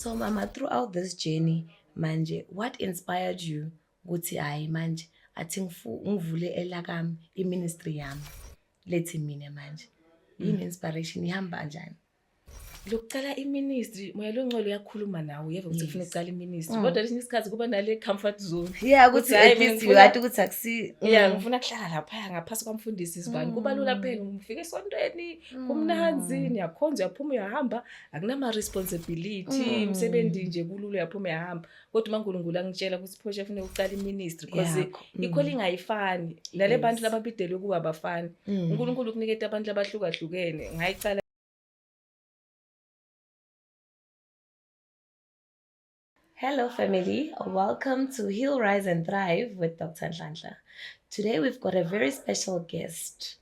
So mama, throughout this journey manje, what inspired you ukuthi hayi manje athi ngivule elakami i-ministry yami lethi mina manje? Yini inspiration ihamba kanjani? Lokucala iministry moya longcolo uyakhuluma nawe uyeva ukuthi ufuna ucala iministry kodwa lesinye isikhathi kuba nale comfort zone Ukuthi at least uyathi ukuthi akusi ngifuna kuhlala lapha ngaphasi kwamfundisi sibani kuba lula phela ngifike esontweni kumnanzi niyakhonza uyaphuma uyahamba akunama responsibility imsebenzi nje kulula uyaphuma uyahamba kodwa uNkulunkulu angitshela ukuthi phosha ufuna ucala iministry because i-calling ayifani nale bantu lababidelwe kuba abafani uNkulunkulu ukuniketa abantu labahlukahlukene ngayicala. Hello family, welcome to Heal, Rise and Thrive with Dr. Nhlanhla. Today we've got a very special guest,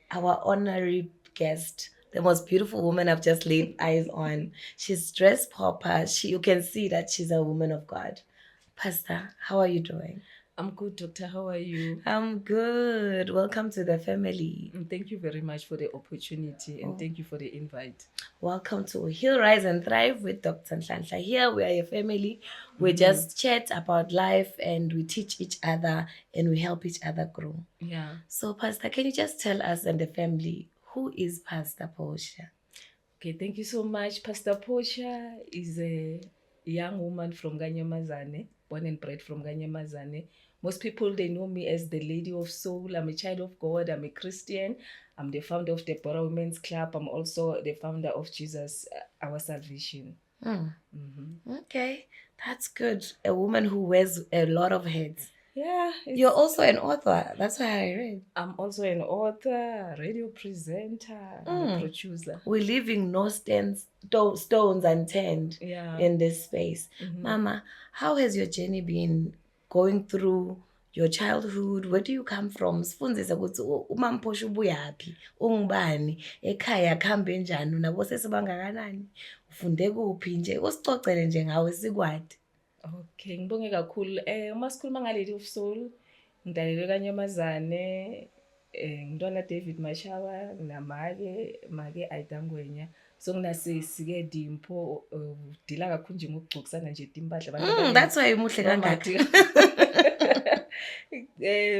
our honorary guest, the most beautiful woman I've just laid eyes on. She's dressed proper. You can see that she's a woman of God. Pastor, how are you doing? I'm good, Doctor. How are you? I'm good. Welcome to the family. Thank you very much for the opportunity and thank you for the invite. Welcome to Heal, Rise and Thrive with Dr. Nhlanhla. Here we are a family. We just chat about life and we teach each other and we help each other grow. Yeah. So Pastor, can you just tell us and the family, who is Pastor Portia? Okay, thank you so much. Pastor Portia is a young woman from Kanyamazane, born and bred from Kanyamazane. Most people, they know me as the Lady of Soul. I'm a child of God. I'm a Christian. I'm the founder of the Bora Women's Club. I'm also the founder of Jesus, Our Salvation. Okay, that's good. A woman who wears a lot of hats. Yeah. You're also an author. That's what I read. I'm also an author, radio presenter, and a producer. We're leaving no stones unturned in this space. Mama, how has your journey been going through your childhood? Where do you come from? Sifundise ukuthi umama Portia ubuyaphi, ungubani, ekhaya khambe njani, nabo sesebangakanani, ufunde kuphi nje, usicocele nje ngawe sikwadi. Okay, ngibonge kakhulu. Uma sikhuluma ngaleli of soul, ngidalelwe Kanyamazane, ngintwana David Mashaba, make Aidangwenya. So nginasisi-ke Dimpho, dila kakhulu nje ngokugcokisana nje impahla abantu. That's why umuhle kangaka.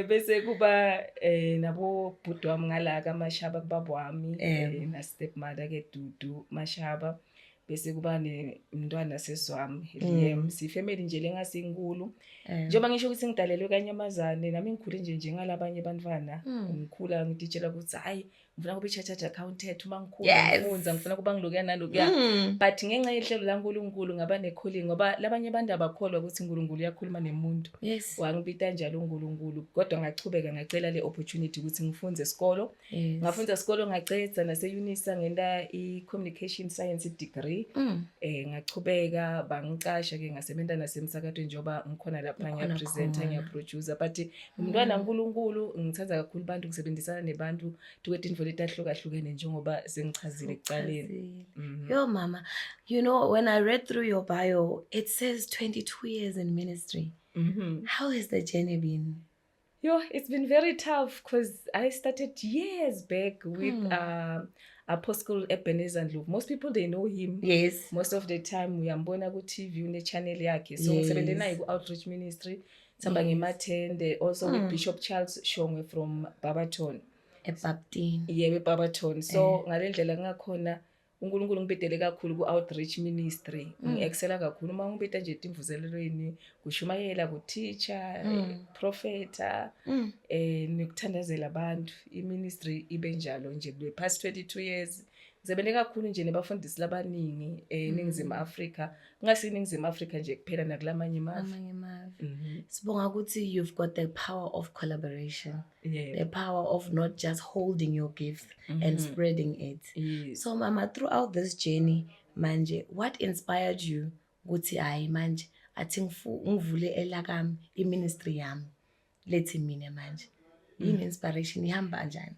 Bese kuba nabo bhuti wami ngala kaMashaba kubaba wami na stepmother ke Dudu Mashaba. Bese kuba nemntwana seswami Liam, sifamily nje lengasenkulu. Njengoba ngisho ukuthi ngidalelwe Kanyamazane nami ngikhule nje njengalabanye abantwana ngikhula ngititshela ukuthi hayi ngifuna kuba i-chartered accountant uma ngikhula ngifunza ngifuna kuba ngilokuya nalokuya but ngenxa yehlelo laNkulunkulu ngaba ne-calling ngoba labanye abantu abakholwa ukuthi uNkulunkulu uyakhuluma nemuntu. Wangibita njalo uNkulunkulu kodwa ngachubeka ngacela le opportunity ukuthi ngifunze esikolo. Ngafunza esikolo ngacedza nase-UNISA ngenda i-communication science degree. Ngachubeka bangicasha ke ngasebenza nasemsakatweni njengoba ngikhona lapha ngiyapresenter ngiyaproducer but umntwana uNkulunkulu ngithanda kakhulu abantu ngisebenzisana nebantu tukwethe indlela etahlukahlukene njengoba sengichazile ekuqaleni. Yo mama, you know when I read through your bio it says 22 years in ministry. How has the journey been? It's been very tough because I started years back with Apostle Ebenezer Ndlovu. Most people they know him. Yes. Most of the time uyambona ku TV une channel yakhe. So ngisebenze naye ku outreach ministry. Samba ngemathende also with Bishop Charles Shongwe from Barberton. eBaptini. eBarberton. So ngalendlela ngakhona uNkulunkulu ngibedele kakhulu ku outreach ministry. Ngiexcela kakhulu uma ngibeda nje imvuzelelweni kushumayela ku teacher, prophet, nikuthandazela abantu. I-ministry ibe njalo nje the past 22 years. Ngisebenze kakhulu nje nebafundisi labaningi eNingizimu Afrika. Ngasiningizimu Afrika nje kuphela nakulamanye amavu. Sibonga ukuthi you've got the power of collaboration. The power of not just holding your gift and spreading it. So mama, throughout this journey manje, what inspired you ukuthi hayi manje athi ngivule elakami i-ministry yami lethi mina manje? Yini inspiration ihamba kanjani?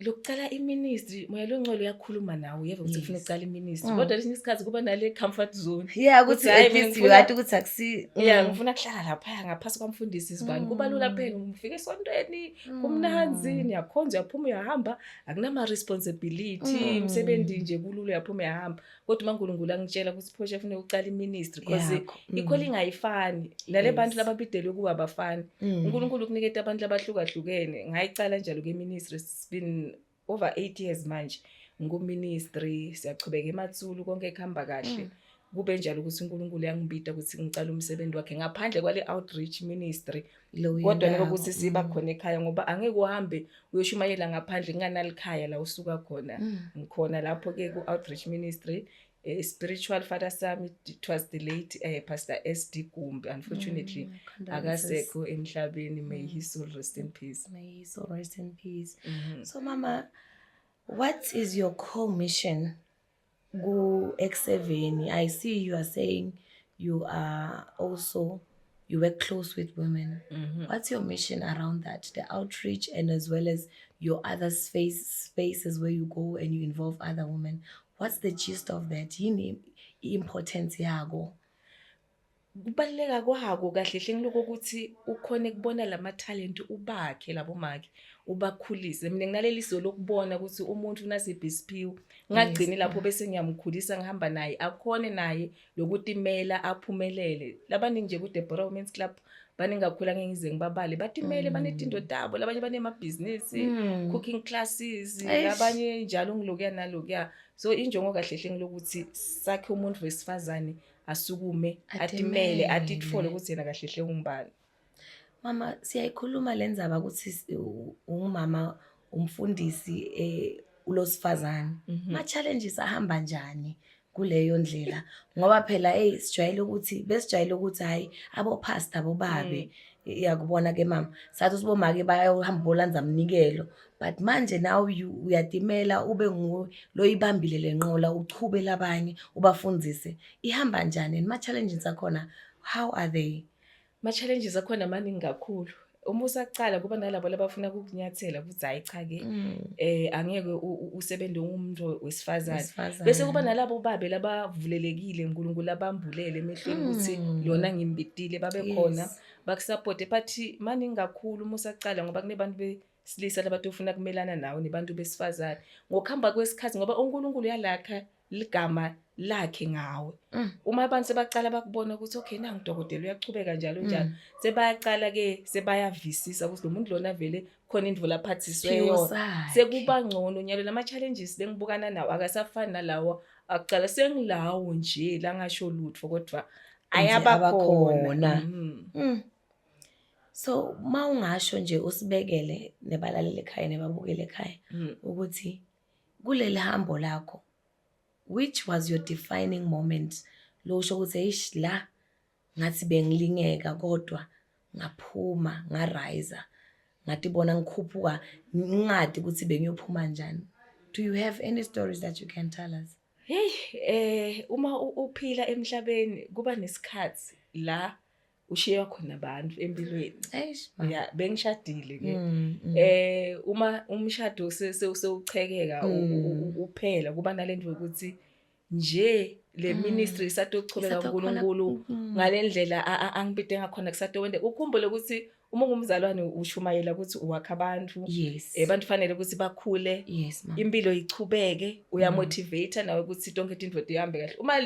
lokucala iministry moya longcolo uyakhuluma nawe uyeva ukuthi ufuna ucala iministry kodwa lesinye isikhathi kuba nale comfort zone ukuthi at least uyathi ukuthi akusi ngifuna kuhlala lapha ngaphasi kwamfundisi isibani kuba lula phela ngifike esontweni kumnanzi niyakhonza uyaphuma uyahamba akunama responsibility umsebenzi nje kulula uyaphuma uyahamba kodwa uNkulunkulu angitshela ukuthi phoshe ufuna ucala iministry because i-calling ayifani nale bantu lababidele kuba abafani uNkulunkulu ukuniketa abantu abahlukahlukene ngayicala njalo ke ministry it's been over 8 years manje ngikuministry siyachubeka eMatsulu konke ekuhamba kahle kube njalo ukuthi uNkulunkulu uyangibida ukuthi ngicala umsebenzi wakhe ngaphandle kwale outreach ministry kodwa nike ukuthi siba khona ekhaya ngoba angeke uhambe uyoshumayela ngaphandle kunganalikhaya la usuka khona ngikhona lapho ke ku outreach ministry spiritual father sami it was the late Pastor SD Gumbi unfortunately akasekho emhlabeni may his soul rest in peace. May his soul rest in peace. So mama, what is your core mission go X7? I see you are saying you are also you work close with women. What's your mission around that, the outreach and as well as your other spaces where you go and you involve other women? What's the gist of that? Yini importance yago? Kubaleka kwako kahle hle ngiloko ukuthi ukhona kubona lama talent ubakhe labo makhe ubakhulise mina nginaleliso lokubona ukuthi umuntu unasibhisiphiwe ngagcini lapho bese ngiyamkhulisa ngihamba naye akhone naye lokutimela aphumelele labani nje ku Deborah Women's Club baningakhula ngengize ngibabale batimele banetindo tabo labanye banema business cooking classes labanye njalo ngilokuya nalokuya so injongo kahle hle ngilokuthi sakhe umuntu wesifazane asukume atimele atitfole ukuthi yena kahle hle ungibani. Mama siyayikhuluma lenzaba ukuthi ungumama umfundisi ulosifazane ma challenges ahamba njani kuleyo ndlela ngoba phela sijwayele ukuthi hayi abo pastor abo babe yakubona ke mama sathi sibomake bayahamba bolanza umnikelo but manje now uyatimela ube lo ibambile lenqola uchube labanye ubafundise ihamba njani ma challenges akhona how are they? Ma challenges akhona maningi kakhulu uma usaqala kuba nalabo labafuna ukunyathela ukuthi hayi cha ke angeke usebende umuntu wesifazane bese kuba nalabo babe labavulelekile uNkulunkulu abambulele emehlweni ukuthi lona ngimbidile babe khona bakusupport but maningi kakhulu uma usaqala ngoba kunebantu besilisa labantu ufuna kumelana nawe nebantu besifazane ngokuhamba kwesikhathi ngoba uNkulunkulu uyalakha ligama lakhe ngawe uma abantu sebaqala bakubona ukuthi okay nangu udokotela uyachubeka njalo njalo sebayaqala ke sebayavisisa ukuthi lo muntu lona vele khona indvu laphathisweyo sekuba ngcono nyalo lama challenges lengibukana nawo akasafani nalawo aqala sengilawo nje la ngasho lutho kodwa ayabakhona. So mawungasho nje usibekele nebalalele ekhaya nebabukele ekhaya ukuthi kuleli hambo lakho which was your defining moment lo usho ukuthi la ngathi bengilingeka kodwa ngaphuma ngarise ngatibona ngikhuphuka ngingadi ukuthi bengiyophuma njani? Do you have any stories that you can tell us? Uma uphila emhlabeni kuba nesikhathi la ushiya khona abantu empilweni bengishadile ke uma umshado sewuchekeka uphela kuba nalento ukuthi nje le ministry isatochubeka uNkulunkulu ngalendlela angibide ngakhona kusatowende ukhumbule ukuthi uma ngumzalwane ushumayela ukuthi uwakha abantu abantu fanele ukuthi bakhule impilo ichubeke uyamotivate nawe ukuthi tonke into ihambe kahle uma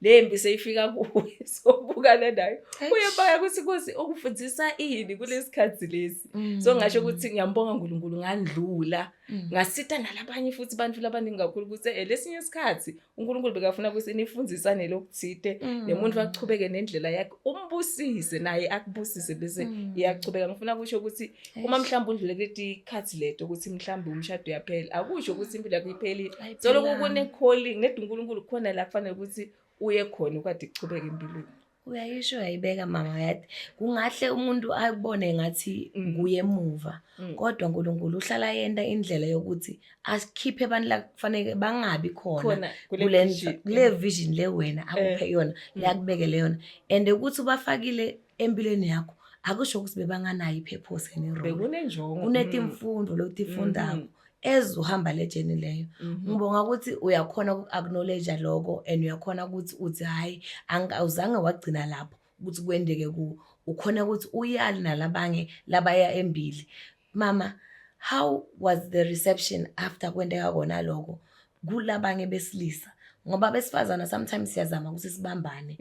lembi seyifika kuwe sobukana nayo uyabaya ukuthi Nkosi ukufundisa ini kulesikhathi lesi so ngasho ukuthi ngiyambonga uNkulunkulu ngandlula ngasita nalabanye futhi abantu labaningi kakhulu ukuthi lesinye isikhathi uNkulunkulu bekafuna ukuthi nifundisane lokuthite nemuntu achubeke nendlela yakhe umbusise naye akubusise bese iyachubeka ngifuna kusho ukuthi uma mhlawumbe undlule kuleti khathi leto ukuthi mhlawumbe umshado yaphela akusho ukuthi impilo yakho ipheli solo kune calling nedi uNkulunkulu khona la kufanele ukuthi uye khona ukade ichubeke empilweni. Uyayisho yayibeka mama yathi kungahle umuntu ayibone ngathi kuye emuva kodwa uNkulunkulu uhlala yenda indlela yokuthi asikhiphe abantu la kufanele bangabi khona kule vision le wena akuphe yona yakubekele yona and ukuthi ubafakile empilweni yakho akusho ukuthi bebanganayo ipurpose and irole bekunenjongo unetimfundo lokutifundako ezuhamba le journey leyo. Ngibonga ukuthi uyakhona uku-acknowledge lokho and uyakhona ukuthi uthi hayi awuzange wagcina lapho ukuthi kwendeke ku ukhona ukuthi uyali nalabanye labaya embili. Mama, how was the reception after kwendeka kona lokho kulabanye besilisa? Ngoba besifazana sometimes siyazama ukuthi sibambane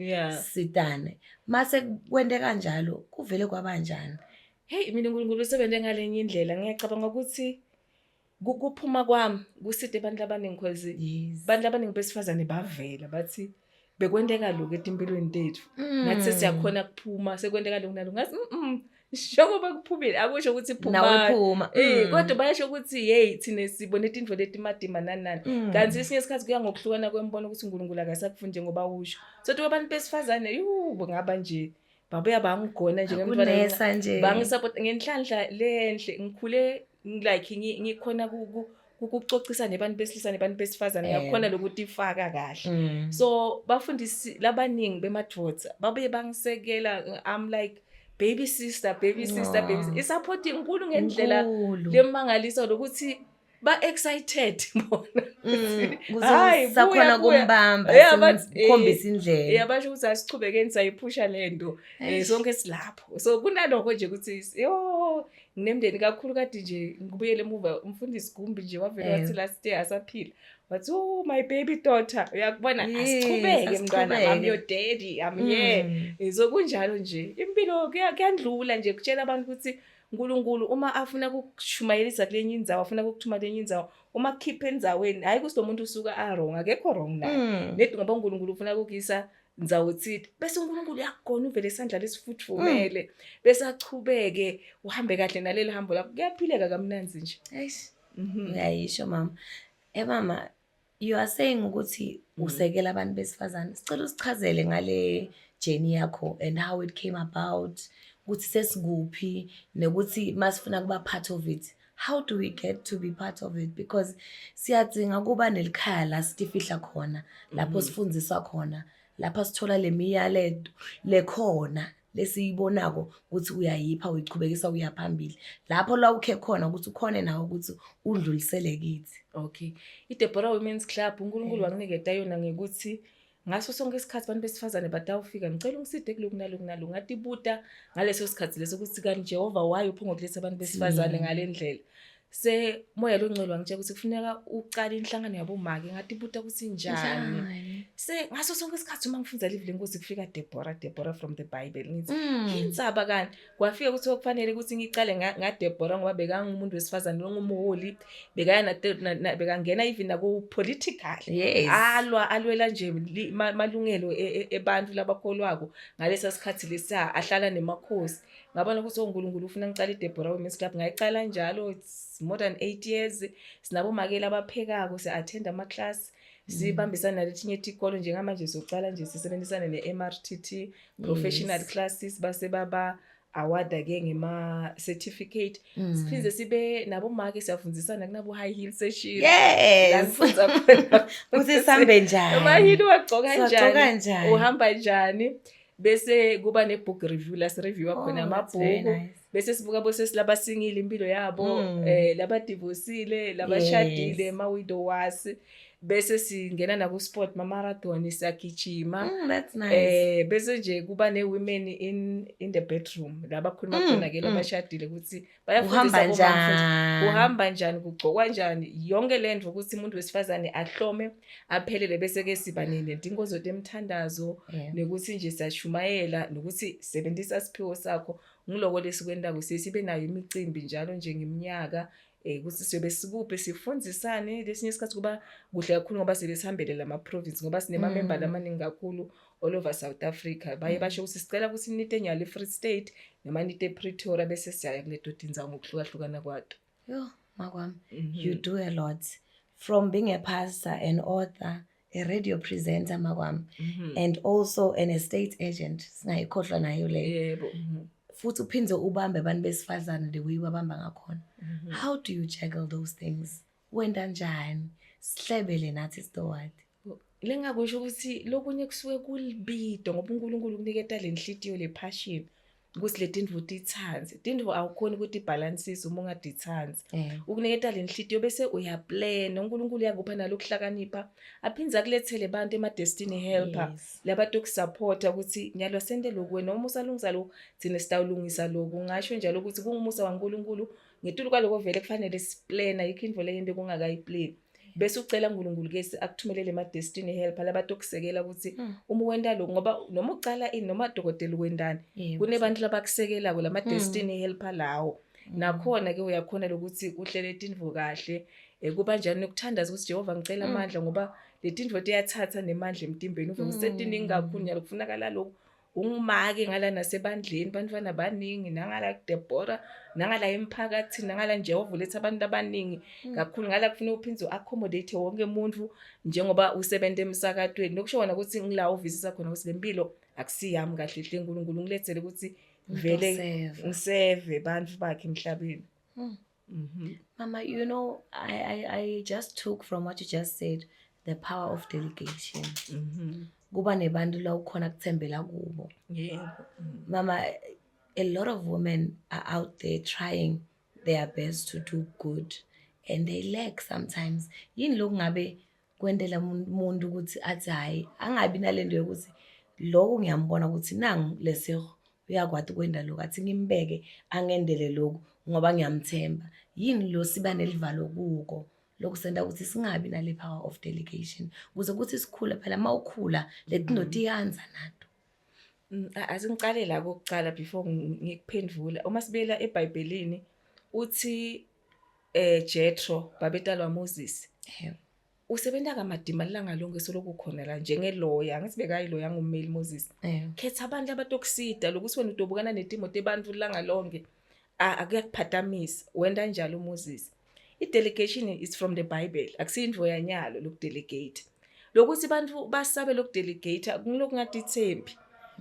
sitane mase kwende kanjalo kuvele kwabanjani? Hey mina uNkulunkulu usebenze ngalenye indlela. Ngiyacabanga ukuthi kuphuma kwami kuside abantu abaningi because abantu abaningi besifazane bavela bathi bekwendeka lokho etimpilweni tethu ngathi sesiyakhona kuphuma sekwendeka lokho nalo ngathi njengoba kuphumile akusho ukuthi phuma kodwa bayasho ukuthi hey thina sibone intindvo letimadima nani kanti isinye isikhathi kuya ngokuhlukana kwembono ukuthi uNkulunkulu akasakufunje ngoba usho so abantu besifazane ngaba nje babuya bangigona nje ngemntwana bangisupport ngenhlanhla lenhle ngikhule like ngikhona ukucocisa nebantu besilisa nebantu besifazane ngakhona lokuthi ifaka kahle so bafundisi labaningi bemadvodza babuye bangisekela I'm like baby sister isupport inkulu ngendlela lemangaliso lokuthi ba excited bona hayi sakhona kumbamba sikhombisa indlela yabasho ukuthi asichubekeni sayiphusha lento sonke silapho so kunaloko nje ukuthi nginemndeni kakhulu kade nje ngibuyele emuva umfundisi Gumbi nje wavela wathi last year asaphila wathi my baby daughter uyakubona asichubeke mntwana I'm your daddy I'm here so kunjalo nje impilo kuyandlula nje kutshela abantu ukuthi uNkulunkulu uma afuna ukushumayelisa kulenye indzawo afuna ukuthuma lenye indzawo uma khipha endzaweni hayi kusilomuntu usuka wrong akekho wrong naye nethi ngoba uNkulunkulu ufuna ukuyisa indzawo thithi bese uNkulunkulu yakugona uvele isandla lesifutfumele bese achubeke uhambe kahle naleli hambo lakho kuyaphileka kamnanzi nje uyayisho mama mama you are saying ukuthi usekela abantu besifazane sicela usichazele ngale journey yakho and how it came about ukuthi sesikuphi nekuthi masifuna kuba part of it. How do we get to be part of it? Because siyadzinga kuba nelikhaya la sitifihla khona lapho sifundziswa khona lapha sithola lemiyalezo lekhona lesiyibonako ukuthi uyayipha uyichubekisa uyaphambili lapho la ukhe khona ukuthi ukhone nawe ukuthi udlulisele kithi. Okay, iDeborah Women's Club uNkulunkulu wanginikeza yona ngekuthi ngaso sonke isikhathi abantu besifazane batawufika ngicela ungiside kuloku naloku ngathi ibuta ngaleso sikhathi leso ukuthi kanti Jehova waye uphongo kuletha abantu besifazane ngalendlela se moya loNgcwele wangitshela ukuthi kufuneka uqala inhlangano yabomake ngathi ibuta ukuthi njani se ngaso sonke isikhathi uma ngifunda live lenkosi kufika Deborah from the Bible ngithi insaba kani kwafika ukuthi okufanele ukuthi ngicale ngaDeborah ngoba bekangumuntu wesifazane ngumuholi bekangena even nako political alwela nje malungelo ebantu labakholwako ngalesa sikhathi lesa ahlala nemakhosi ngabona ukuthi uNkulunkulu ufuna ngicala iDeborah Women's Club ngayicala njalo it's more than 8 years sinabo makela abaphekako si-attend ama class sibambisana naletinye itikolo njengamanje socala nje sisebenzisana neMRTT professional classes base baba award ke ngema certificate siphinde sibe nabo make siyafundisana kunabo high heel session ngifundza khona ukuthi sambe njani ama heel wagcoka njani uhamba njani bese kuba ne-book review la si-review khona amabhuku bese sibuka bose silabasingile impilo yabo labadivosile labashadile ma-widowers bese singena naku sport marathon siyagijima that's nice bese nje kuba ne-women in the bedroom labakhuluma khona ke labashadile ukuthi bayafundisa uhamba njani kugcokwa njani yonke lento ukuthi umuntu wesifazane ahlome aphelele bese ke siba nedingo zotemthandazo nekuthi nje siyashumayela nokuthi sebenzisa siphiwo sakho ngiloko lesikwenda kusesibe nayo imicimbi njalo nje ngeminyaka ukuthi sibe sikuphi sifundisane lesinye isikhathi kuba kuhle kakhulu ngoba sebesihambele lama province ngoba sinema member lamaningi kakhulu all over South Africa baye basho ukuthi sicela ukuthi nite nyalo Free State noma nite Pretoria bese siyaya kuleto tinzawo ngokuhlukahlukana kwato. Yo makwami you do a lot from being a pastor, an author, a radio presenter makwami and also an estate agent singayikhohlwa nayo le yebo futhi uphinde ubambe abantu besifazane the way babamba ngakhona. How do you juggle those things? Wenda njani? Sihlebele nathi stoward. Lengakusho ukuthi lokunye kusuke kulibido ngoba uNkulunkulu kuniketa lenhlitiyo le passion ukuthi le tindvu tithanze. Tindvu awukhoni ukuthi ibalansise uma ungadithanzi. Ukuniketa le nhliziyo bese uyaplan, uNkulunkulu uyakupha nalokuhlakanipha. Aphinza kulethele abantu ema-destiny helper. Labantu ukusupporta ukuthi nyalo sende lokhu wena uma usalungisa lokhu thina sitawulungisa lokhu. Ngasho njalo ukuthi kungumusa waNkulunkulu ngetulu kwaloko vele kufanele siplana yikho indvo leyende kungakayiplan. Bese ucela uNkulunkulu ke akuthumelele ama-destiny helper labantu okusekela ukuthi uma wenda lokho ngoba noma ucala noma dokotela wendani kunebantu labakusekela ko lama-destiny helper lawo. Nakhona ke uyakhona lokuthi uhlele tindvu kahle kuba njani nokuthandaza ukuthi Jehova ngicela amandla ngoba le tindvu tiyathatha nemandla emtimbeni uve ngisetiningi kakhulu nyalo kufunakala lokho ungumake ngala nasebandleni bantwana abaningi nangala kuDebora nangala emphakathini nangala Jehova uletha abantu abaningi kakhulu ngala kufuna uphinze accommodate wonke umuntu njengoba usebenza emsakatweni nokusho wona ukuthi ngilawo uvisisa khona ukuthi lempilo akusiyami kahle hle uNkulunkulu ngilethele ukuthi vele ngiseve bantu bakhe emhlabeni. Mama, you know, I just took from what you just said the power of delegation. Kuba nebantu la ukhona kuthembela kubo. Mama, a lot of women are out there trying their best to do good and they lack sometimes. Yini lokungabe kwendela umuntu ukuthi athi hayi angabi nalendo yokuthi lokho ngiyambona ukuthi nangu lesero uyakwazi kwenda lokho athi ngimbeke angendele lokho ngoba ngiyamthemba. Yini lo siba nelivalo kuko lokusenda ukuthi singabi nale power of delegation ukuze ukuthi sikhule phela mawukhula letindoti iyanza nato. Azingiqale la kokucala before ngikuphendvula uma sibela eBhayibhelini uthi Jethro babetalwa Moses usebenza kamadima langa lonke soloku khona la njengeloya ngithi bekayi loya ngummeli Moses khetha abantu abatokusida lokuthi wena udobukana netimo tebantu langa lonke akuyakuphathamisa wenda njalo Moses. I-delegation is from the Bible. Akusindvo yanyalo lokudelegate. Lokuthi abantu basabe lokudelegate ngilokhu ngathi ithembi.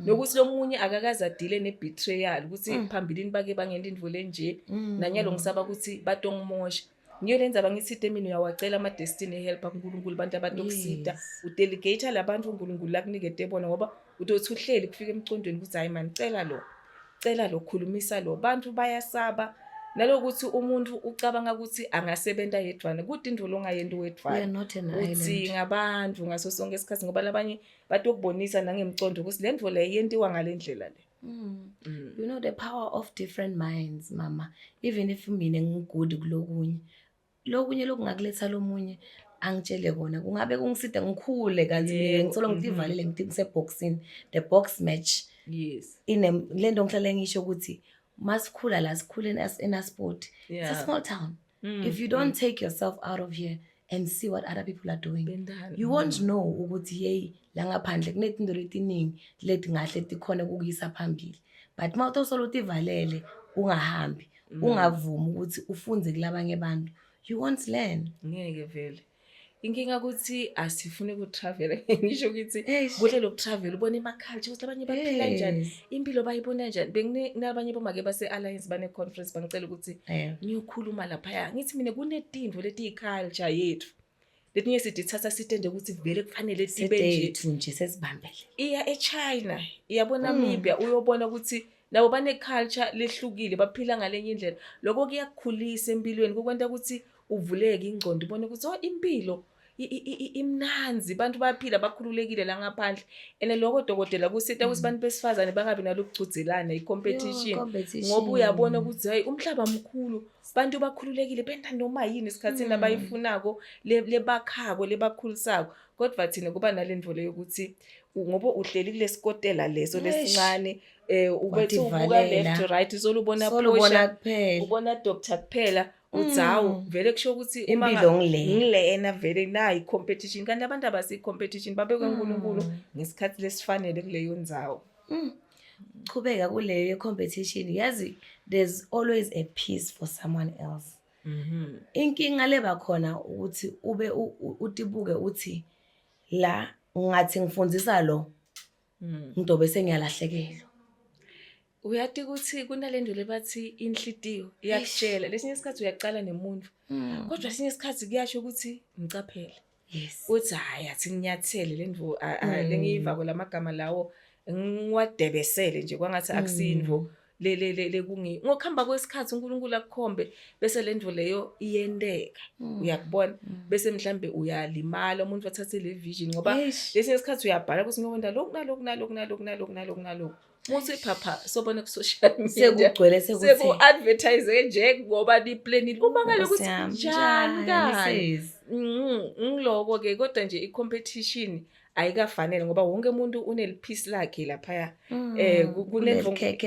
Lokuthi lomunye akakaze adile ne-betrayal ukuthi phambilini bake bangenda indvo lenje nanyalo ngisaba ukuthi batongimosha. Ngiyo lenza bangisithe mina uyawacela ama-destiny helper kuNkulunkulu abantu abatokusida udelegate labantu uNkulunkulu lakunikete bona ngoba utothi uhleli kufika emcondweni ukuthi hayi man cela lo khulumisa lo bantu bayasaba nalokuthi umuntu ucabanga ukuthi angasebenta yedwana kuthi indvo longayenda wedwana uthi ngabantu ngaso sonke isikhathi ngoba labanye batokubonisa nangemcondo ukuthi le ndvo le yentiwa ngalendlela le. You know the power of different minds mama, even if mina ngigude kulokunye lokungakuletha lomunye angitshele kona kungabe kungisida ngikhule kanti mina ngithola ngitivalele ngiseboxini the box match. Lento ngihlale ngisho ukuthi masikhula la sikhule eNaspoti. It's a small town. If you don't take yourself out of here and see what other people are doing, you won't know ukuthi hey la ngaphandle kunetindo letiningi leti ngahle tikhona ukuyisa phambili. But mawutosolo utivalele ungahambi ungavumi ukuthi ufunze kulabanye abantu, you won't learn. Ngeke vele. Inkinga ukuthi asifune ukutravel ngisho ukuthi kuhle lokutravel ubone emaculture ukuthi abanye baphila kanjani impilo bayibona kanjani benginabanye bomake base Alliance bane conference bangicela ukuthi ngiyokhuluma lapha ngithi mina kunetindvo leti culture yethu letinye sidithatha sitende ukuthi vele kufanele sibe nje sesibambele iya eChina iyabona Namibia uyobona ukuthi nabo bane culture lehlukile baphila ngalenye indlela lokho kuyakukhulisa empilweni kokwenta ukuthi uvuleke ingqondo ubone ukuthi impilo imnanzi bantu baphila bakhululekile la ngaphandle ene lokho dokotela kusita ukuthi bantu besifazane bangabi nalokucudzelana i-competition ngoba uyabona ukuthi hayi umhlaba mkhulu bantu bakhululekile benta noma yini isikhatsini abayifunako lebakhako lebakhulisako kodwa thina kuba nalendvo leyo ukuthi ngoba uhleli kulesikotela leso lesincane ubethe ubuka left right uzolubona kuphela ubona doctor kuphela utsawu vele kusho ukuthi impilo ngilena vele nayi competition kanti abantu abasi competition babekwe uNkulunkulu ngesikhathi lesifanele kuleyo ndzawo. Qhubeka kuleyo competition yazi there's always a piece for someone else. Inkinga leba khona ukuthi ube utibuke uthi la ngathi ngifundzisa lo ngidobe sengiyalahlekelwa. Uyathi ukuthi kunalendo lebathi inhlitiyo iyakutshela lesinye isikhathi uyaqala nemuntu kodwa lesinye isikhathi kuyasho ukuthi ngicaphele uthi hayi athi nginyathele lendvo lengiyiva kwalamagama lawo ngiwadebesele nje kwangathi akusindvo le kungi ngokuhamba kwesikhathi uNkulunkulu akukhombe bese lendvo leyo iyendeka uyakubona bese mhlambe uyalimala umuntu wathathe le vision ngoba lesinye isikhathi uyabhala ukuthi ngiyokwenza lokhu muthi phapha sobona ku social media sekugcwele seku advertise nje ngoba li plan uma ngale ukuthi njani kahle ngiloko ke kodwa nje I competition ayikafanele ngoba wonke umuntu uneliphisi lakhe lapha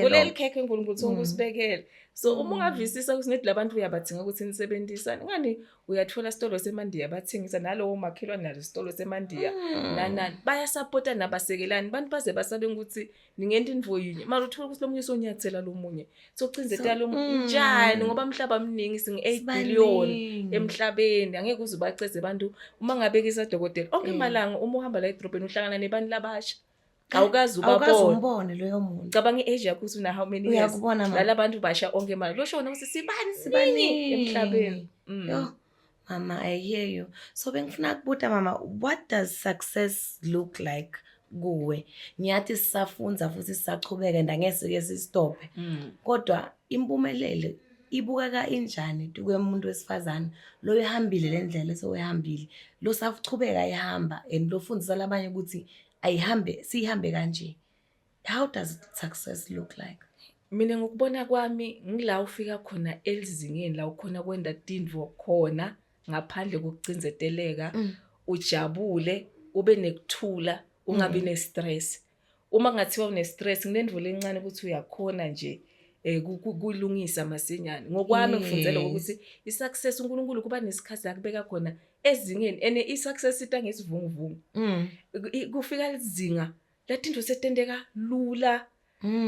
kuleli khekhe uNkulunkulu sonke usibekele so uma ungavisisa ukuthi nedi labantu uyabadinga ukuthi nisebenzisane ngani uyathola isitolo seMandiya bathingisa nalowo makhelwane nalo isitolo seMandiya nana bayasupporta nabasekelani abantu baze basabe ukuthi ningenda indvo yinye mara uthola ukuthi lomunye sonyathela lomunye socinzeta lomunye njani ngoba umhlaba omningi singe 8 billion emhlabeni angeke uzubaceze abantu uma ngabekisa dokotela onke malanga uma uhamba la edrobheni uhlangana nebantu labasha awukazi ubabone loyo muntu cabanga iAsia kuthi una how many years lalabantu basha onke manje lo shona ukuthi sibani emhlabeni yo mama I hear you so bengifuna ukubuta mama what does success look like kuwe ngiyathi sisafunza futhi sisachubeka ndangeke sisitope kodwa impumelelo ibukeka injani kumuntu wesifazana lo ehambile lendlela esewehambile lo sachubeka ehamba and lo fundisa labanye ukuthi ayihambe sihambe kanje how does success look like mina ngokubona kwami ngila ufika khona elizingeni la ukhona kwenda tindvo khona ngaphandle kokucinzeteleka ujabule ube nekuthula ungabi nestress uma ngathiwa une stress nginendvo lencane ukuthi uyakhona nje kulungisa masinyane ngokwami ngifundzela ukuthi isuccess uNkulunkulu kuba nesikhathi akubeka khona ezingeni ene isuccess ita ngesivunguvungu kufika izinga latinto setendeka lula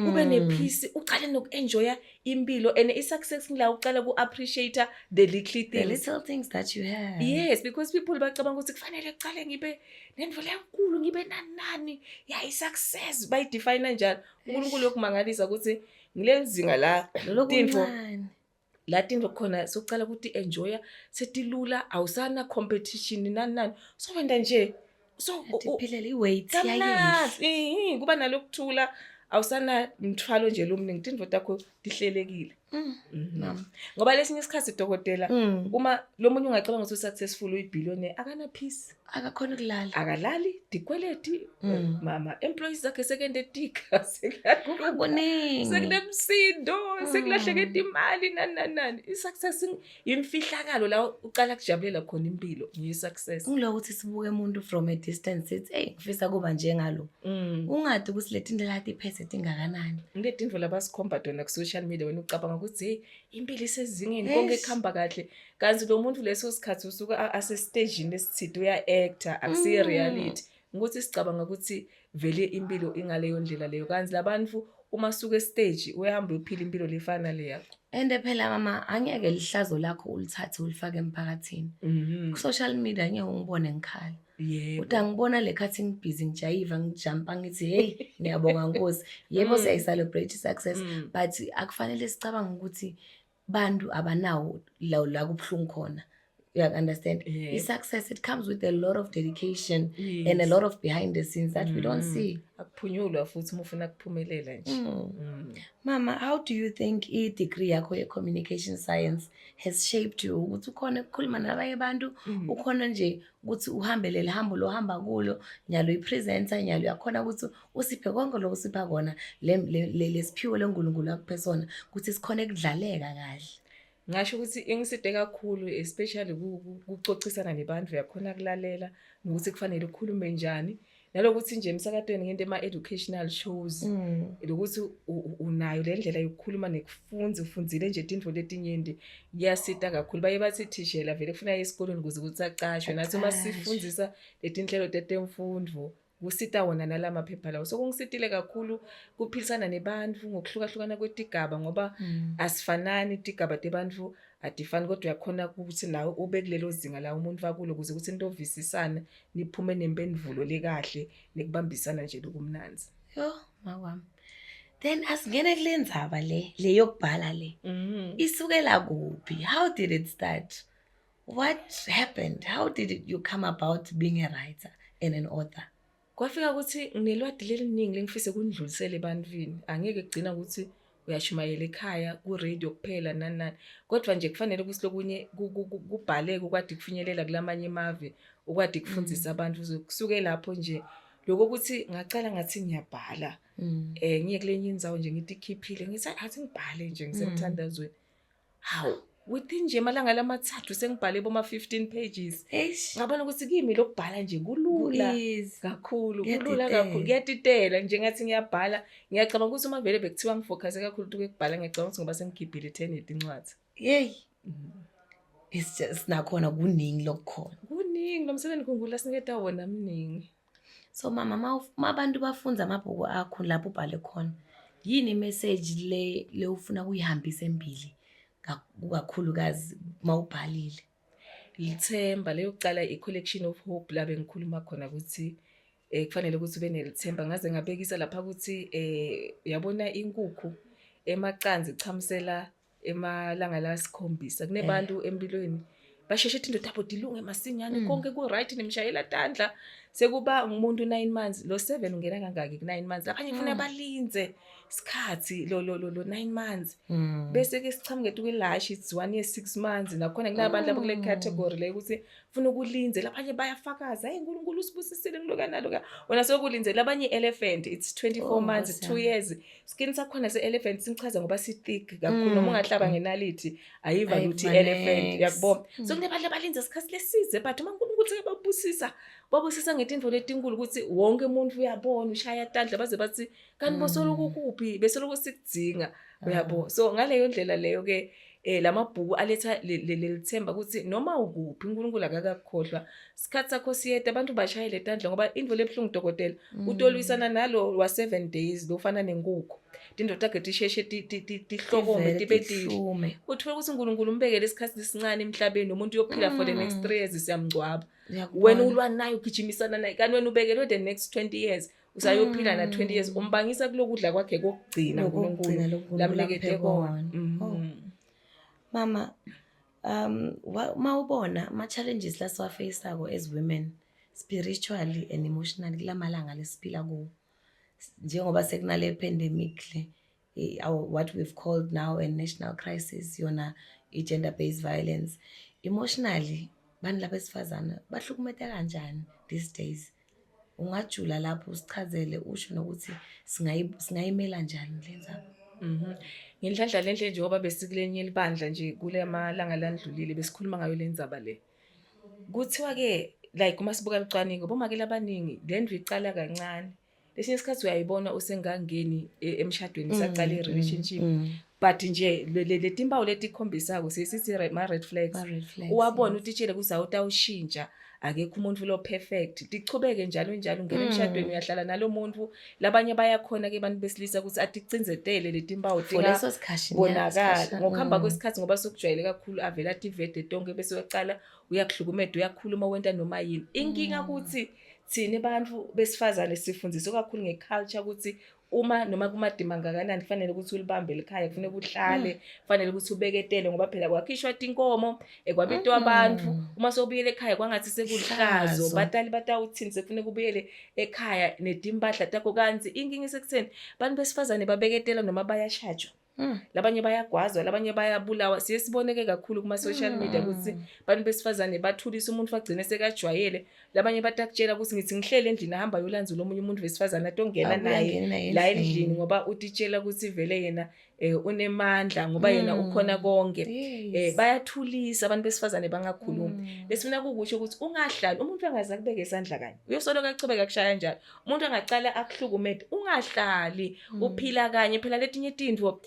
ube nepeace uqale nokuenjoya impilo ene isuccess ngila uqala kuappreciate the little things that you have yes because people bacabanga ukuthi kufanele uqale ngibe nendvo lenkulu ngibe nani ya isuccess by define njalo uNkulunkulu yokumangalisa ukuthi ngilezinga la tindvo khona sokucala ukuthi enjoya setilula awusana competition nani so wenda nje so uphilela iweight yayi kuba nalokuthula awusana mthwalo nje lomningi tindvo takho tihlelekile ngoba lesinye isikhathi dokotela uma lomunye ungacabanga ukuthi successful uyibillionaire akana peace akakhona ukulala akalali dikweleti mama employees zakhe sekende tika sekukuningi sekunemsindo sekulahleke imali nani isuccess imfihlakalo la uqala kujabulela khona impilo ngiyi-success ngiloko ukuthi sibuke umuntu from a distance it's ngifisa kuba njengalo ungade ukuthi leti ndlela lati phese tingakanani ngileti ndvo labasikhomba dona ku social media wena ucabanga ukuthi hey impilo isezingeni konke kuhamba kahle kanti lo muntu leso sikhathi usuka ase stage lesithithi uya actor akusiye reality ukuthi sicabanga ukuthi vele impilo ingaleyo ndlela leyo kanti labantu uma suka stage uyahamba uphila impilo lefana le yakho ende phela mama angeke lihlazo lakho ulithathe ulifake emphakathini ku social media ngeke ungibone ngikhala yebo ngibona lekhathi ngibusy ngijayiva ngijumpa ngithi hey ngiyabonga Nkosi yebo siyayicelebrate success but akufanele sicabanga ukuthi bantu abanawo la kubhlungu khona you understand success it comes with a lot of dedication and a lot of behind the scenes that we don't see akuphunyulwa futhi ufuna kuphumelela nje mama how do you think degree yakho ye communication science has shaped you ukuthi ukhona ukukhuluma nabanye abantu ukhona nje ukuthi uhambele lehambo lo hamba kulo nyalo ipresenter nyalo yakhona ukuthi usiphe konke lo usipha kona lesiphiwo leNkulunkulu akuphesona ukuthi sikhone kudlaleka kahle ngasho ukuthi ingiside kakhulu especially ukucocisana nebantu yakhona kulalela nokuthi kufanele ukukhulume njani nalokuthi nje emsakadweni ngento ema-educational shows lokuthi unayo le ndlela yokukhuluma nekufunza ufundzile nje tindvo letinyenti kuyasita kakhulu baye bathi thishela vele kufuna esikoleni ukuze ukuthi acashwe nathi uma sifundzisa letinhlelo tetemfundvo kusita wona nalamaphepha lawo so kungisitile kakhulu kuphilisana nebantu ngokuhlukahlukana kwetigaba ngoba asifanani itigaba tebantu adifani kodwa yakhona ukuthi nawe ube kulelo zinga la umuntu wakulo ukuze ukuthi into ovisisana niphume nempendulo lekahle nekubambisana nje lokumnanzi yo mawami then asingene kulendzaba le yokubhala le isukela kuphi how did it start what happened how did you come about being a writer and an author kwafika ukuthi nginelwadi leliningi lengifise kundlulisele ebantwini angeke kugcina ukuthi uyashumayela ekhaya ku radio kuphela nani kodwa nje kufanele ukuthi lokunye kubhaleke ukwathi kufinyelela kulamanye emave ukwathi kufundzisa abantu kusuke lapho nje lokho ukuthi ngacala ngathi ngiyabhala ngiye kulenye indzawo nje ngithi ikhiphile ngithi athi ngibhale nje ngisemthandazweni hawu within nje malanga lamathathu sengibhale boma 15 pages ngabona ukuthi kimi lokubhala nje kulula kakhulu kulula kakhulu kuyatitela nje ngathi ngiyabhala ngiyacabanga ukuthi uma vele bekuthiwa ngifocus kakhulu ukubhala ngiyacabanga ukuthi ngoba sengikhiphile 10 edincwadi it's just nakhona kuningi lokukhona lo msebenzi ngikhumbula siniketa wona mningi. So mama abantu bafunza amabhuku akho lapho ubhale khona yini imessage le ufuna kuyihambisa embili kakhulukazi mawubhalile? Lithemba leyo kucala i-collection of hope la bengikhuluma khona ukuthi kufanele ukuthi ube nelithemba ngaze ngabekisa lapha ukuthi uyabona inkukhu emacanzi ichamisela emalanga la 7 kunebantu empilweni basheshe ethi indoda yabo dilunge masinyane konke ku right nimshayela tandla sekuba umuntu 9 months lo 7 ungena kangaki ku 9 months lapha ngifuna balinze isikhathi lo 9 months bese ke sichamuke kwelashi it's 1 year 6 months nakhona kunabantu lapha kule category le ukuthi ufuna ukulinze lapha bayafakaza hey uNkulunkulu usibusisile ngilokanalo wena sokulinze labanye elephant it's 24 months 2 years skin sakhona se elephant singichaza ngoba si thick kakhulu noma ungahlaba ngenalithi ayiva ukuthi elephant yakubona so kunebantu abalinze isikhathi lesize but uma uNkulunkulu babusisa ngetinto letinkulu ukuthi wonke umuntu uyabona ushaya tandla baze bathi kanti bosoloku kuphi besoloko sikudzinga uyabo so ngaleyo ndlela leyo ke lamabhuku aletha lelithemba ukuthi noma ukuphi uNkulunkulu akakakhohlwa isikhathi sakho siyede abantu bashayele tandla ngoba indvo lebhlungu dokotela utolwisana nalo wa 7 days lofana nenkukhu indoda akhe sheshe tihlokome tibedishume uthola ukuthi uNkulunkulu umbekele isikhathi lesincane emhlabeni umuntu yokuphila for the next 3 years siyamgcwaba wena ulwa naye ugijimisana naye kanti wena ubekele the next 20 years usayophila na 20 years umbangisa kulokudla kwakhe kokugcina uNkulunkulu lamlekete kona. Mama mawubona ama challenges la siwafacako as women spiritually and emotionally kulamalanga lesiphila kuwo njengoba sekunale pandemic what we've called now a national crisis yona gender based violence emotionally bani labesifazana bahlukumete kanjani these days ungajula lapho usichazele usho nokuthi singayimela njani lenza ngilidla lenhle nje ngoba besikulenye elibandla nje kule malanga landlulile besikhuluma ngayo lenzaba le kuthiwa ke like uma sibuka licwaningo bomakela abaningi lendlu icala kancane lesinye isikhathi uyayibona usengangeni emshadweni saqala i-relationship but nje letimbawu letikhombisako sithi ma red flags uwabona utitshele kuzawutawushintsha akekho umuntu lo perfect tichubeke njalo ungena emshadweni uyahlala nalo muntu labanye bayakhona ke abantu besilisa ukuthi aticinzetele letimbawu leso sikhathi bonakala ngokuhamba kwesikhathi ngoba sokujwayele kakhulu avela ativete tonke bese uyaqala uyakhulukumeda uyakhuluma wenta noma yini inkinga ukuthi thina abantu besifazane sifundiswa kakhulu ngeculture ukuthi uma noma kumadima ngakanani kufanele ukuthi ulibambe ekhaya kufanele uhlale kufanele ukuthi ubeketele ngoba phela kwakhishwa inkomo ekwabetwa abantu uma sobuyele ekhaya kwangathi sekudlazo batali batawuthini sekufanele kubuyele ekhaya nedimbahla takho kanzi inkinga isekutheni abantu besifazane babeketela noma bayashajwa labanye bayagwazwa labanye bayabulawa siyesiboneke kakhulu kuma social media ukuthi abantu besifazane bathulisa umuntu wagcina sekajwayele labanye batakutshela ukuthi ngithi ngihlele endlini ahamba yolandzula omunye umuntu wesifazane atongena naye la endlini ngoba utitshela ukuthi vele yena unemandla ngoba yena ukhona konke bayathulisa abantu besifazane bangakhulumi lesifuna kukusho ukuthi ungahlali umuntu angaza kubeka isandla kanye uyosoloka achubeka kushaya njalo umuntu angacala akuhlukumede ungahlali uphila kanye phela letinye tindvo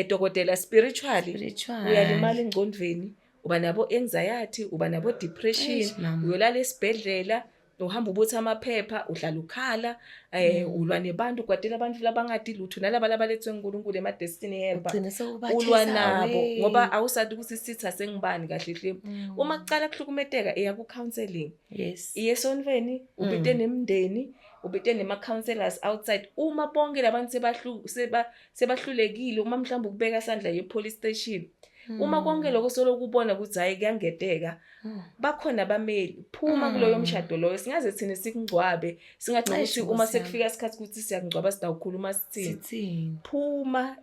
dokotela spiritually uyalimala engqondweni uba nabo anxiety uba nabo depression uyolala esibhedlela uhamba ubuthi amaphepha uhlala ukhala ulwa nebantu kwadela abantu labangadi lutho nalaba labalethwe uNkulunkulu ema destiny helper ulwa nabo ngoba awusadi ukuthi sitha sengibani kahle hle uma kucala kuhlukumedeka eya ku counseling iyesonveni ubite nemndeni ubite nema counselors outside uma bonke labantu sebahlulekile uma mhlawumbe ukubeka isandla ye police station Uma konke lokho soloku ubona ukuthi hayi kuyangedeka bakhona abameli phuma kuloyo mshado loyo singaze thina sikungcwabe singathi ukuthi uma sekufika isikhathi ukuthi siyangcwaba sidawukhuluma sithini phuma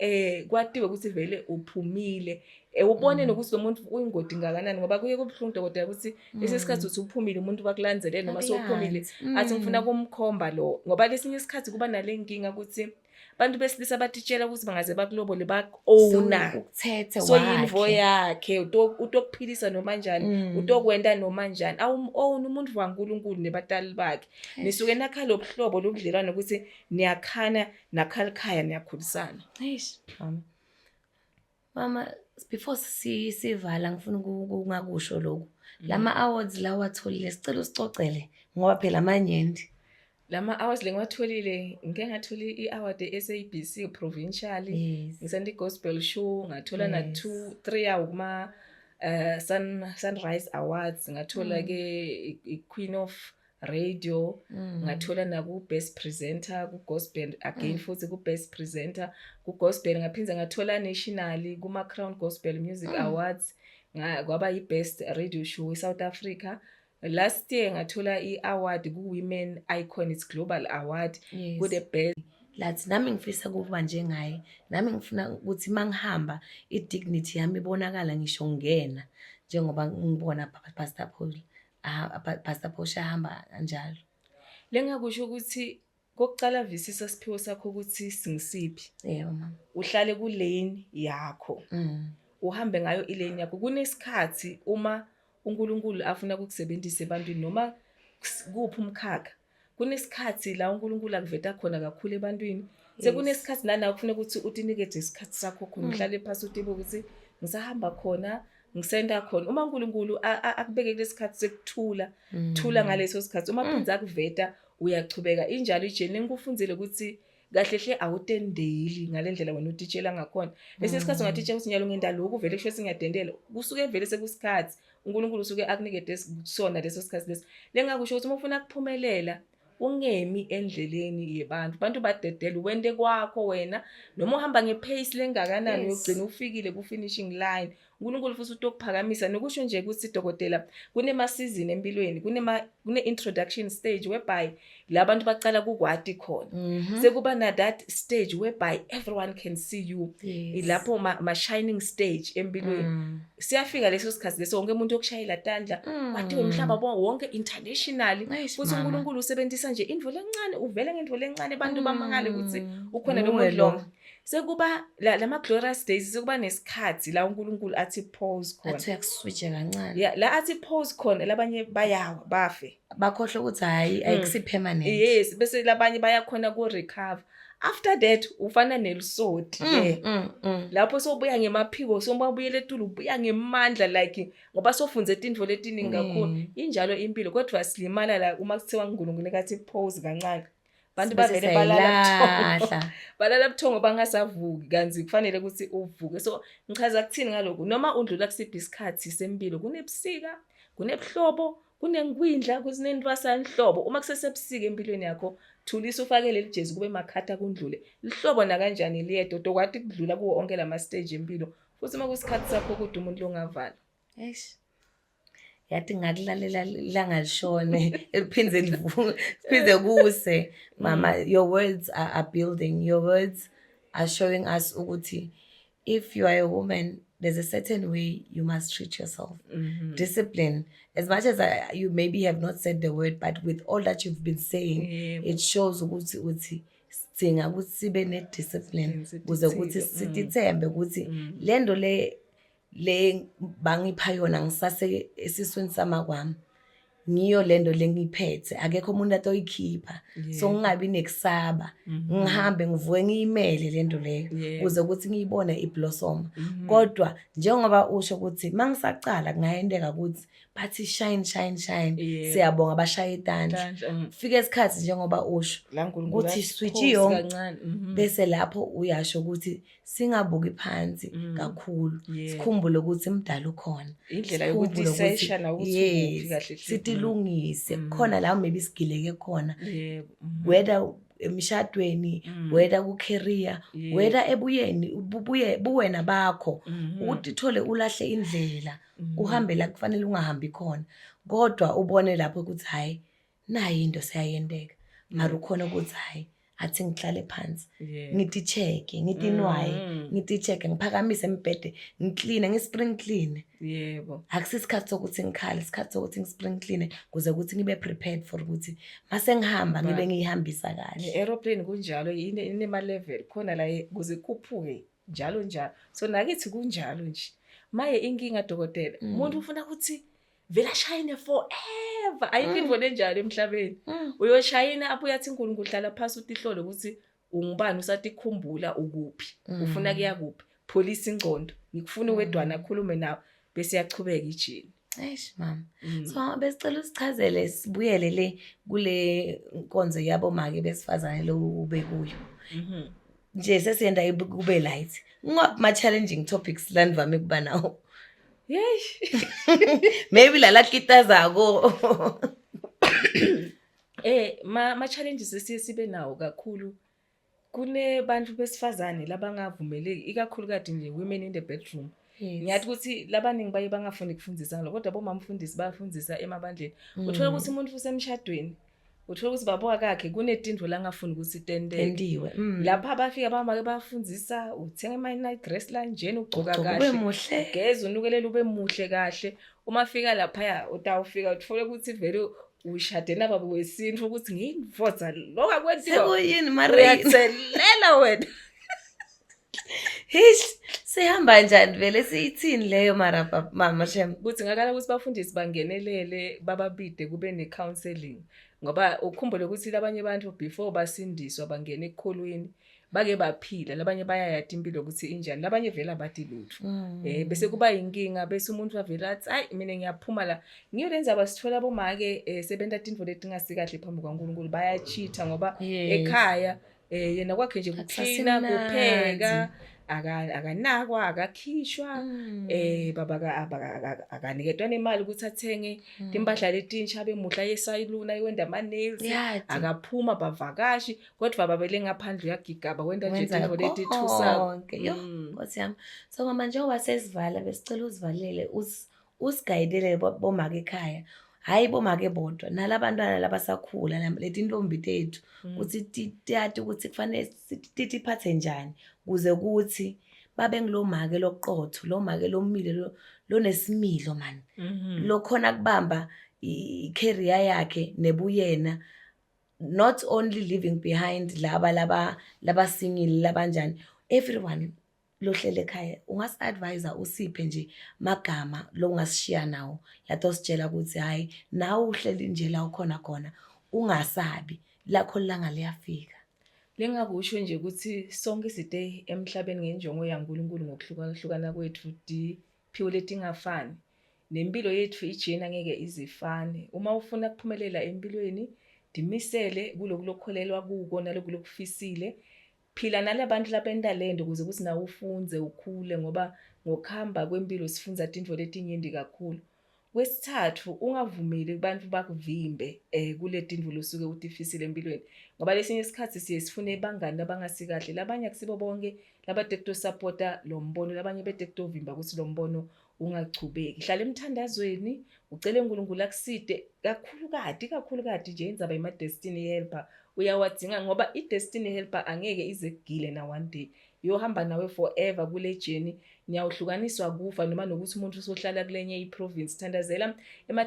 kwatiwe ukuthi vele uphumile ubone nokuthi lo muntu uyingodi ngakanani ngoba kuye kubhlungu dokotela ukuthi lesikhathi uthi uphumile umuntu bakulanzelele noma sophumile athi ngifuna kumkhomba lo ngoba lesinye isikhathi kuba nalenkinga ukuthi abantu besilisa batitshela ukuthi bangaze bakulobole bak-owner ukuthethe so yinvo yakhe utokuphilisa noma njani utokwenda noma njani own umuntu waNkulunkulu nebatali bakhe nisuke nakha lobuhlobo lobudlelwane ukuthi niyakhana nakhalikhaya niyakhulisana. Mama before sivala ngifuna ukungakusho lokho lama awards la watholile sicela usicocele ngoba phela amanyendi lama awards lengiwatholile ngeke ngatholi i-award e-SABC provincial ngisanda i-gospel show ngathola na 2-3 yawo kuma Sunrise Awards ngathola ke i-Queen of Radio ngathola na ku best presenter ku gospel again futhi ku best presenter ku gospel ngaphinza ngathola nationally kuma Crown Gospel Music Awards kwaba i-best radio show eSouth Africa. Last year ngathola i-award ku Women Icons Global Award ku the best. Lathi nami ngifisa kuba njengaye nami ngifuna ukuthi mangihamba i-dignity yami ibonakala ngisho ngena njengoba ngibona Pastor Paul Pastor Paul shahamba kanjalo. Lengakusho ukuthi kokucala visisa siphiwo sakho ukuthi singisiphi. Mama. Uhlale ku lane yakho. Uhambe ngayo ilane yakho kunesikhathi uma uNkulunkulu afuna ukukusebenzisa ebantwini noma kuphi umkhakha kunesikhathi la uNkulunkulu akuveta khona kakhulu ebantwini sekunesikhathi nana kufuneka ukuthi utinikeje isikhathi sakho khona uhlale phansi utibe ukuthi ngisahamba khona ngisenda khona uma uNkulunkulu akubeke kulesikhathi sekuthula thula ngaleso sikhathi uma phinza akuveta uyachubeka injalo ijeni ngikufunzile ukuthi kahle hle awutendeli ngalendlela wena utitshela ngakhona lesikhathi ungatitshela ukuthi nyalo ngenda lokho vele kusho singiyadendela kusuke vele sekusikhathi uNkulunkulu usuke akunikede kusona leso sikhathi leso lengakusho ukuthi uma ufuna ukuphumelela ungemi endleleni yebantu abantu badedela wende kwakho wena noma uhamba ngepace lengakanani uyogcina ufikile ku finishing line uNkulunkulu futhi utokuphakamisa nokusho nje ukuthi dokotela kunema season empilweni kune introduction stage whereby labantu baqala kukwati khona sekuba na that stage whereby everyone can see you ilapho ma shining stage empilweni siyafika leso sikhathi leso wonke umuntu okushayela tandla kwathiwe umhlaba wonke internationally futhi uNkulunkulu usebenzisa nje indvo lencane uvele ngendvo lencane abantu bamangale ukuthi ukhona lo muntu lo sekuba lama glorious days sekuba nesikhathi la uNkulunkulu athi pause khona athi uyakuswitcha kancane la athi pause khona labanye bayawa bafe bakhohle ukuthi hayi ayikusi permanent yes bese labanye bayakhona ku recover after that ufana nelisoti lapho sobuya ngemaphiko sombabuyele etulu ubuya ngemandla like ngoba sofunze indvo letiningi kakhulu injalo impilo kodwa silimala la uma kuthiwa uNkulunkulu nekathi pause kancane abantu bavele balala buthongo bangasavuki kanzi kufanele ukuthi uvuke so ngichaza kuthini ngalokho noma undlula kusiphi isikhathi sempilo kunebusika kunebuhlobo kunengwindla kuzinendwasanhlobo uma kusesebusika empilweni yakho thulisa ufakele lijezi kube makhatha kundlule lihlobo na kanjani liyedo dokwathi kudlula kuwo onke lama stage empilo futhi uma kusikhathi sakho kodwa umuntu longavala yathi ngakulalela ilanga lishone eliphinze liphinde kuse mama your words are building your words are showing us ukuthi if you are a woman there's a certain way you must treat yourself discipline as much as you maybe have not said the word but with all that you've been saying it shows ukuthi sidinga ukuthi sibe ne discipline kuze ukuthi sithembe ukuthi lendo le bangipha yona ngisase esisweni sama kwami ngiyo lendo lengiphethe akekho umuntu atoyikhipha so ngingabi nekusaba ngihambe ngivuke ngiyimele lendo leyo kuze ukuthi ngiyibone iblossom kodwa njengoba usho ukuthi mangisaqala kungayendeka ukuthi bathi shine siyabonga abashaya itandla fika esikhathi njengoba usho ukuthi switchiyo bese lapho uyasho ukuthi singabuki phansi kakhulu sikhumbule ukuthi imdala ukhona indlela yokuthi sesha na ukuthi kahle sitilungise khona la maybe sigileke khona whether emshadweni whether ku career whether ebuyeni buwena bakho ukuthi thole ulahle indlela uhambe la kufanele ungahambi khona kodwa ubone lapho ukuthi hayi nayi into seyayendeka mara ukhona ukuthi hayi athi ngihlale phansi ngithi check ngithi nwaye ngithi check ngiphakamise embhede ngiclean ngispring clean yebo akusisikhathi sokuthi ngikhale isikhathi sokuthi ngispring clean kuze ukuthi ngibe prepared for ukuthi mase ngihamba ngibe ngihambisa kahle aeroplane kunjalo inema level khona la kuze kukhuphuke njalo so nakithi kunjalo nje maye inkinga dokotela umuntu ufuna ukuthi vela shine forever ayikho njalo emhlabeni uyoshayina abuya athi uNkulunkulu hlala phansi utihlole ukuthi ungubani usatikhumbula ukuphi ufuna kuya kuphi police ingcondo ngikufuna wedwana akhulume nawe bese yachubeka ijini eish mama so besicela usichazele sibuyele le kule nkonzo yabo make besifazane lo ube kuyo nje sesiyenda kube light ngoma challenging topics landvame kuba nawo maybe la kitazako ma challenges sibe nawo kakhulu kune bantu besifazane labangavumeleki ikakhulukazi nje women in the bedroom ngiyathi ukuthi labaningi baye bangafuni ukufundisa ngalo kodwa bomamfundisi bayafundisa emabandleni uthola ukuthi umuntu usemshadweni uthola ukuthi babo akakhe kunetindvo la ngafuni ukuthi tendiwe lapha bafika bamake bafundisa uthenga ama night dress la njeni ugcoka kahle ugeza unukelela ube muhle kahle uma fika lapha utawufika uthola ukuthi vele ushade nababa wesintu ukuthi ngiyivotsa lokho akwenziwa sekuyini mara uyathelela wena sihamba njani vele siyithini leyo mara mama Shem kuthi ngakala ukuthi bafundisi bangenelele bababide kube ne counseling ngoba ukukhumbule ukuthi labanye abantu before basindiswa bangena ekholweni bake baphila labanye bayayati impilo ukuthi injani labanye vela bathi lutho bese kuba inkinga bese umuntu avela athi hayi mina ngiyaphuma la ngiyolenza abasithola bomake sebenta tindvo letingasikahle phambi kwaNkulunkulu bayachitha ngoba ekhaya yena kwakhe nje kucleana kupheka akanakwa akakhishwa baba akaniketwa nemali ukuthi athenge impahla letintsha bemuhla yesayiluna iwenda ama nails akaphuma bavakashi kodwa baba belengaphandle uyagigaba wenda nje into letithusa Nkosi yami so mama njengoba sesivala besicela usivalele usigayidele bomake ekhaya hayi bomake bodwa nalabantwana labasakhula leti ntombi tethu ukuthi tiyati ukuthi kufanele sitiphathe njani kuze ukuthi babe ngilomake loqotho lomake lomile lonesimilo man lokhona kubamba i-career yakhe nebuyena not only leaving behind laba single labanjani everyone lohlele ekhaya ungasi-advise usiphe nje magama lo ungasishiya nawo lato sitshela ukuthi hayi nawe uhleli nje la ukhona ungasabi lakho langa liyafika lengakusho nje ukuthi sonke side emhlabeni ngenjongo yaNkulunkulu ngokuhlukana kwethu diphiwe letingafani nempilo yethu ijena ngeke izifane uma ufuna ukuphumelela empilweni dimisele kulokukholelwa kuko nalokulokufisile phila nalabantu labenda lendo kuze ukuthi nawe ufunze ukhule ngoba ngokuhamba kwempilo sifunza tindvo letinyenti kakhulu kwesithathu ungavumeli kubantu bakuvimbe kule tindvo losuke utifisile empilweni ngoba lesinye isikhathi siye sifune bangani abangasikahle labanye akusibo bonke labatekto supporta lo mbono labanye betekto vimba ukuthi lo mbono ungachubeki hlala emthandazweni ucele uNkulunkulu akuside kakhulu nje indzaba ima destiny helper uyawadinga ngoba i destiny helper angeke izegile na one day yohamba nawe forever kule journey niyawuhlukaniswa kufa noma nokuthi umuntu usohlala kulenye iprovince thandazela ema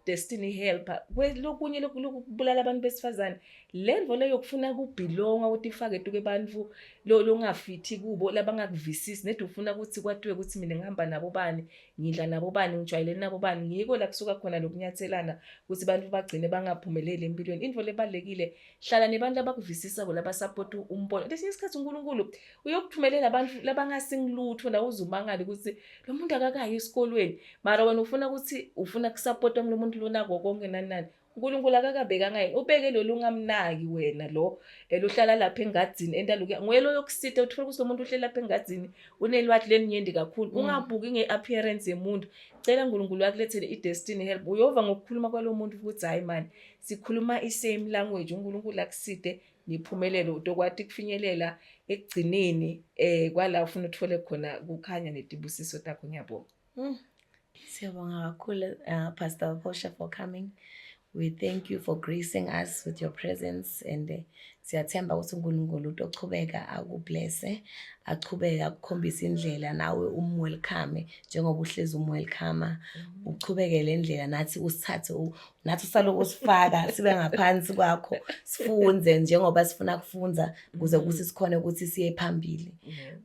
destiny helper kwelokunye lokubulala abantu besifazane lendvo leyo yokufuna kubelonga ukuthi ifake tuke abantu longafithi kubo labangakuvisisi nedwe ufuna ukuthi kwathiwe ukuthi mina ngihamba nabo bani ngidla nabo bani ngijwayelene nabo bani ngiko la kusuka khona lokunyathelana ukuthi abantu bagcine bangaphumeleli empilweni indvo lebalekile hlala nebantu abakuvisisa laba support umbono lesinye isikhathi uNkulunkulu uyokuphumelela abantu labangasingilutho la uzumangala ukuthi lo muntu akakayi esikolweni mara wena ufuna ukuthi ufuna kusupport lo muntu lona konke nani uNkulunkulu akakabekanga yini ubeke lo lungamnaki wena lo eluhlala lapha engadzini entaluke nguyelo yokusitha uthola ukuthi lo muntu uhlela lapha engadzini unelwathi leninyendi kakhulu ungabuki ngeappearance yemuntu cela uNkulunkulu akulethele idestiny help uyova ngokukhuluma kwalo muntu ukuthi hayi man sikhuluma isame language uNkulunkulu akuside niphumelele utokwati kufinyelela ekugcineni kwala ufuna uthole khona kukhanya netibusiso takho. Ngiyabonga. Siyabonga kakhulu Pastor Phosha for coming. We thank you for gracing us with your presence, and siyathemba ukuthi uNkulunkulu utochubeka akublesse, achubeka akukhombisa indlela, nawe welcome njengoba uhlezi welcome, uchubeke le ndlela nathi usithathe nathi usaloku usifaka sibe ngaphansi kwakho sifunze njengoba sifuna kufunza ukuze ukuthi sikhone ukuthi siye phambili.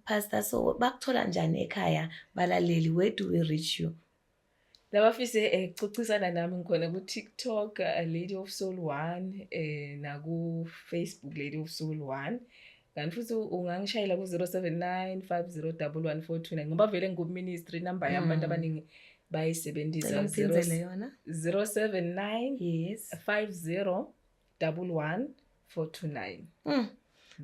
Pastor, so bakuthola njani ekhaya balaleli? Where do we reach you? Labafise kucocisana nami ngikhona ku TikTok Lady of Soul 1 na ku Facebook Lady of Soul 1, kanti futhi ungangishayela ku 0795011429 ngoba vele ngikuministry number yami abantu abaningi bayisebenzisa 079 yes 5011429.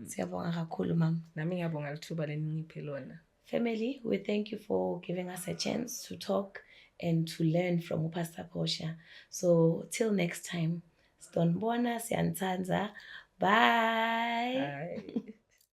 Siyabonga kakhulu mama. Nami ngiyabonga lithuba leningiphe lona. Family, we thank you for giving us a chance to talk and to learn from Pastor Phosha. So till next time, Stonbona, Siantanza. Bye. Bye.